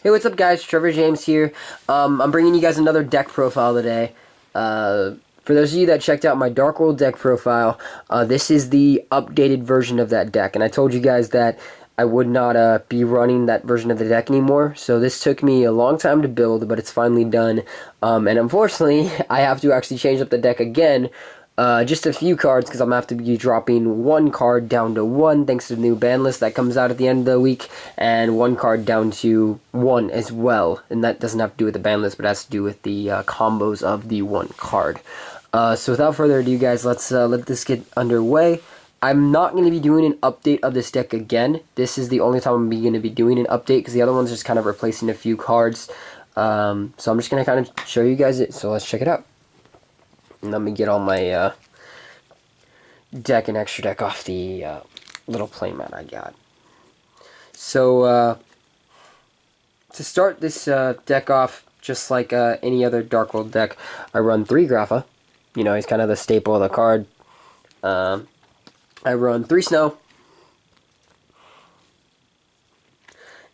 Hey, what's up, guys? Trevor James here. I'm bringing you guys another deck profile today. For those of you that checked out my Dark World deck profile, this is the updated version of that deck. And I told you guys that I would not be running that version of the deck anymore. So this took me a long time to build, but it's finally done. And unfortunately, I have to actually change up the deck again. Just a few cards, because I'm going to have to be dropping one card down to 1, thanks to the new ban list that comes out at the end of the week, and one card down to 1 as well. And that doesn't have to do with the ban list, but has to do with the combos of the 1 card. So without further ado, guys, let's let this get underway. I'm not going to be doing an update of this deck again. This is the only time I'm going to be doing an update, because the other one's just kind of replacing a few cards. So I'm just going to kind of show you guys it, so let's check it out. Let me get all my deck and extra deck off the little playmat I got. So, to start this deck off, just like any other Dark World deck, I run 3 Grapha. You know, he's kind of the staple of the card. I run 3 Snow.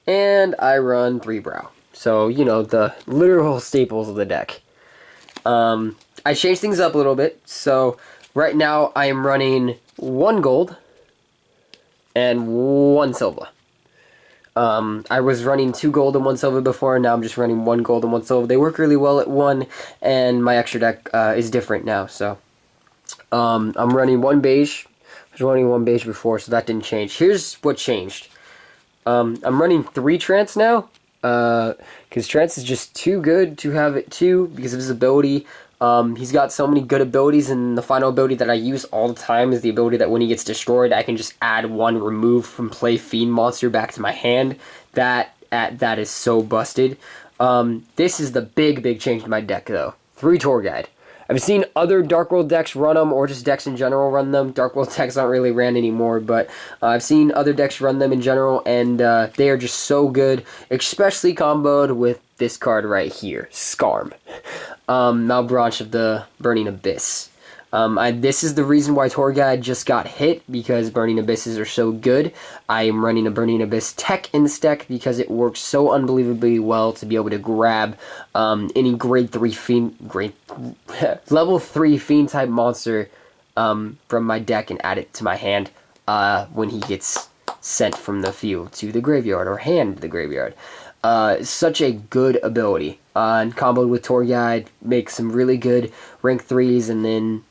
And I run 3 Brow. So, you know, the literal staples of the deck. I changed things up a little bit, so right now I am running 1 gold and 1 silver. I was running 2 gold and 1 silver before, and now I'm just running 1 gold and 1 silver. They work really well at 1, and my extra deck is different now, so I'm running 1 beige. I was running 1 beige before, so that didn't change. Here's what changed. I'm running 3 trance now, because trance is just too good to have it 2 because of his ability. He's got so many good abilities, and the final ability that I use all the time is the ability that when he gets destroyed, I can just add 1 remove from play fiend monster back to my hand. That is so busted. This is the big change to my deck, though. 3 Tour Guide. I've seen other Dark World decks run them, or just decks in general run them. Dark World decks aren't really ran anymore, but I've seen other decks run them in general, and they are just so good, especially comboed with this card right here, Skarm. Malbranche of the Burning Abyss. This is the reason why Tour Guide just got hit, because Burning Abysses are so good. I am running a Burning Abyss tech in this deck because it works so unbelievably well to be able to grab any grade 3 fiend, level 3 fiend type monster from my deck and add it to my hand when he gets sent from the field to the graveyard, or hand to the graveyard. Such a good ability. And comboed with Tour Guide, make some really good rank 3s, and then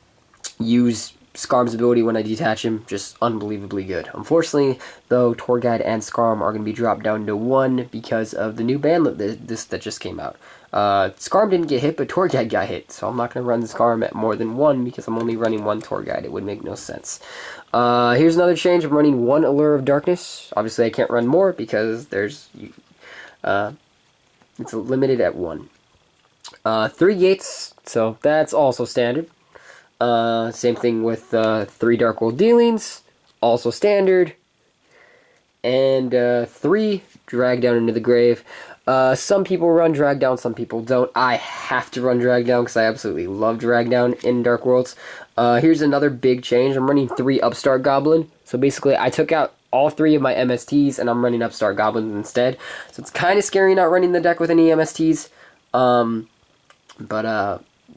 use Skarm's ability when I detach him. Just unbelievably good. Unfortunately, though, Tour Guide and Skarm are going to be dropped down to 1 because of the new ban that just came out. Skarm didn't get hit, but Tour Guide got hit, so I'm not going to run Skarm at more than 1 because I'm only running 1 Tour Guide. It would make no sense. Here's another change. I'm running 1 Allure of Darkness. Obviously, I can't run more because there's it's limited at 1. 3 Gates, so that's also standard. Same thing with 3 Dark World Dealings, also standard. And 3 Drag Down into the Grave. Some people run Drag Down, some people don't. I have to run Drag Down because I absolutely love Drag Down in Dark Worlds. Here's another big change. I'm running 3 Upstart Goblin. So basically, I took out all 3 of my MSTs, and I'm running Upstart Goblins instead. So it's kind of scary not running the deck with any MSTs.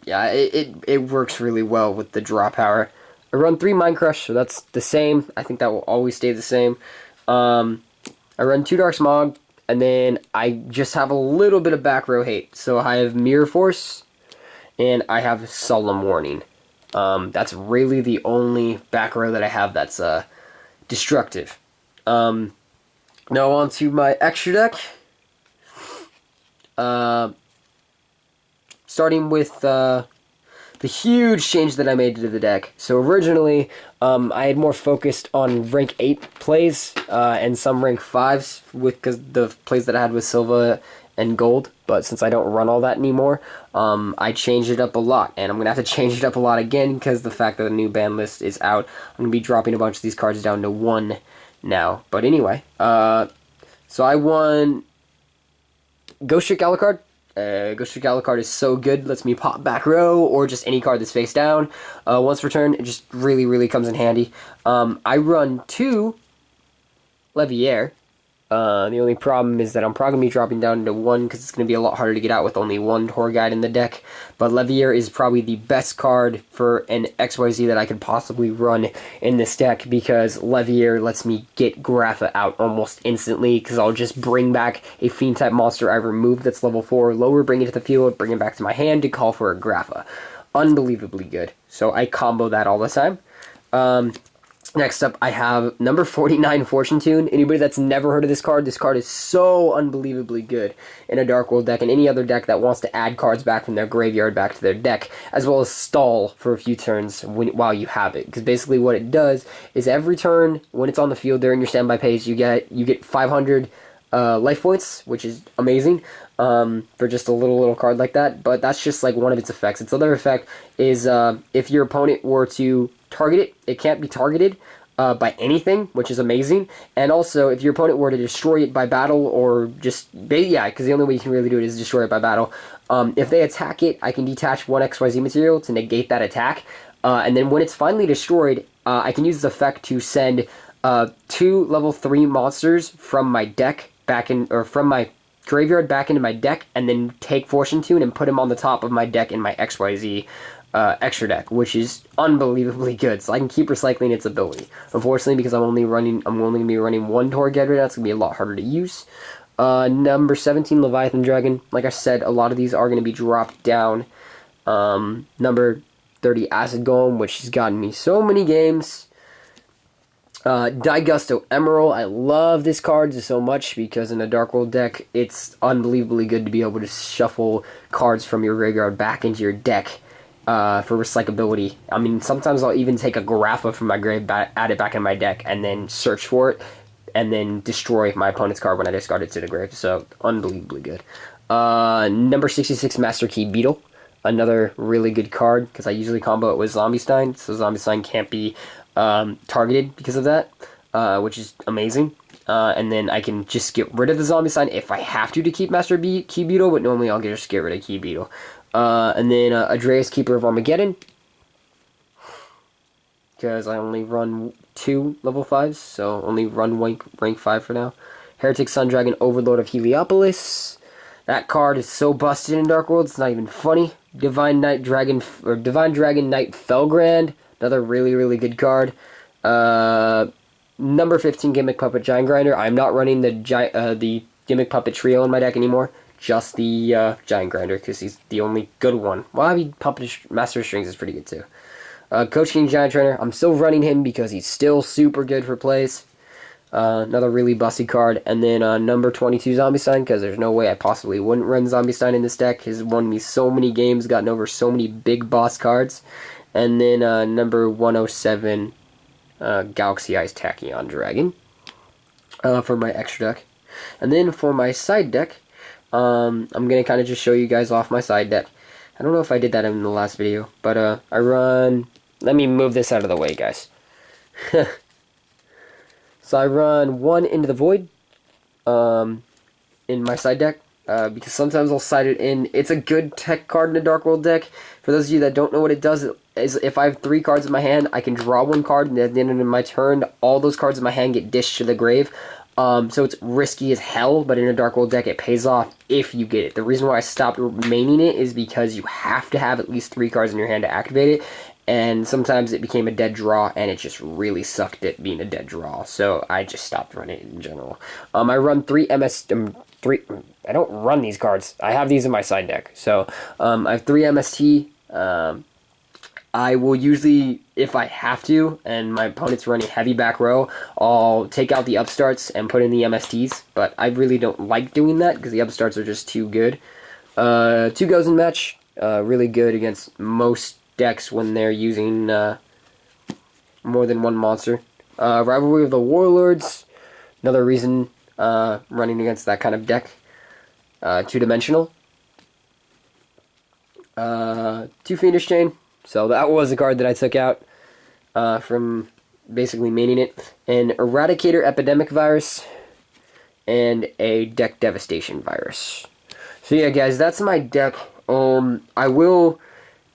Yeah, it works really well with the draw power. I run 3 Mind Crush, so that's the same. I think that will always stay the same. I run 2 Dark Smog, and then I just have a little bit of back row hate. So I have Mirror Force, and I have Solemn Warning. That's really the only back row that I have that's destructive. Now on to my extra deck. Starting with the huge change that I made to the deck. So originally, I had more focused on rank 8 plays and some rank 5s because the plays that I had with Silva and Gold. But since I don't run all that anymore, I changed it up a lot. And I'm going to have to change it up a lot again because the fact that the new ban list is out. I'm going to be dropping a bunch of these cards down to 1 now. But anyway, so I won Ghost Trick Alucard. Ghost Trick Alucard is so good, lets me pop back row, or just any card that's face down. Once returned, it just really comes in handy. I run 2 Leviair, The only problem is that I'm probably going to be dropping down to 1 because it's going to be a lot harder to get out with only 1 tour guide in the deck. But Levier is probably the best card for an XYZ that I could possibly run in this deck, because Levier lets me get Grapha out almost instantly, because I'll just bring back a Fiend-type monster I removed that's level 4, lower, bring it to the field, bring it back to my hand to call for a Grapha. Unbelievably good. So I combo that all the time. Next up, I have number 49, Fortune Tune. Anybody that's never heard of this card is so unbelievably good in a Dark World deck and any other deck that wants to add cards back from their graveyard back to their deck, as well as stall for a few turns while you have it. Because basically what it does is every turn, when it's on the field during your standby phase, you get 500 life points, which is amazing for just a little card like that. But that's just like one of its effects. Its other effect is if your opponent were to target it, it can't be targeted by anything, which is amazing. And also, if your opponent were to destroy it by battle, or just, yeah, because the only way you can really do it is destroy it by battle. If they attack it, I can detach 1 XYZ material to negate that attack. And then when it's finally destroyed, I can use this effect to send 2 level 3 monsters from my deck back in, or from my graveyard back into my deck, and then take Fortune Tune and put him on the top of my deck in my XYZ extra deck, which is unbelievably good. So I can keep recycling its ability. Unfortunately, because I'm only going to be running 1 tour guide right now, it's going to be a lot harder to use. Number 17, Leviathan Dragon. Like I said, a lot of these are going to be dropped down. Number 30, Acid Golem, which has gotten me so many games. Daigusto Emerald. I love this card so much because in a Dark World deck, it's unbelievably good to be able to shuffle cards from your graveyard back into your deck for recyclability. I mean, sometimes I'll even take a Grapha from my grave, add it back in my deck, and then search for it, and then destroy my opponent's card when I discard it to the grave. So, unbelievably good. Number 66, Master Key Beetle. Another really good card, because I usually combo it with Zombie Stein, so Zombie Stein can't be targeted because of that, which is amazing. And then I can just get rid of the Zombie Sign if I have to keep Master Key Beetle, but normally I'll just get rid of Key Beetle. And then Adreus, Keeper of Armageddon, because I only run 2 level 5s, so only run rank 5 for now. Heretic Sun Dragon, Overlord of Heliopolis. That card is so busted in Dark World, it's not even funny. Divine Dragon Knight Felgrand, another really good card. Number 15, Gimmick Puppet Giant Grinder. I'm not running the Gimmick Puppet Trio in my deck anymore. Just the Giant Grinder, because he's the only good one. Well, I mean, Master of Strings is pretty good too. Coach King Giant Trainer. I'm still running him because he's still super good for plays. Another really busty card. And then number 22, Zombie Stein, because there's no way I possibly wouldn't run Zombie Stein in this deck. He's won me so many games, gotten over so many big boss cards. And then number 107, Galaxy Eyes Tachyon Dragon for my extra deck. And then for my side deck, I'm going to kind of just show you guys off my side deck. I don't know if I did that in the last video, but I run... Let me move this out of the way, guys. So I run 1 Into the Void in my side deck, because sometimes I'll side it in. It's a good tech card in a Dark World deck. For those of you that don't know what it does, is if I have 3 cards in my hand, I can draw 1 card, and at the end of my turn, all those cards in my hand get dished to the grave. So it's risky as hell, but in a Dark World deck, it pays off if you get it. The reason why I stopped remaining it is because you have to have at least 3 cards in your hand to activate it, and sometimes it became a dead draw, and it just really sucked at being a dead draw, so I just stopped running it in general. I run 3 3... I don't run these cards. I have these in my side deck. So, I have 3 MST. I will usually, if I have to, and my opponent's running heavy back row, I'll take out the upstarts and put in the MSTs, but I really don't like doing that, because the upstarts are just too good. 2 goes in match, really good against most decks when they're using more than 1 monster. Rivalry of the Warlords, another reason running against that kind of deck. 2-dimensional. 2 Fiendish Chain. So that was the card that I took out from basically maining it. An Eradicator Epidemic Virus and a Deck Devastation Virus. So yeah, guys, that's my deck. I will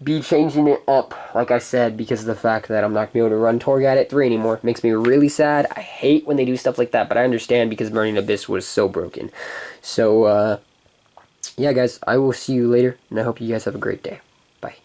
be changing it up, like I said, because of the fact that I'm not going to be able to run Torgat at 3 anymore. Makes me really sad. I hate when they do stuff like that, but I understand because Burning Abyss was so broken. So, yeah, guys, I will see you later, and I hope you guys have a great day. Bye.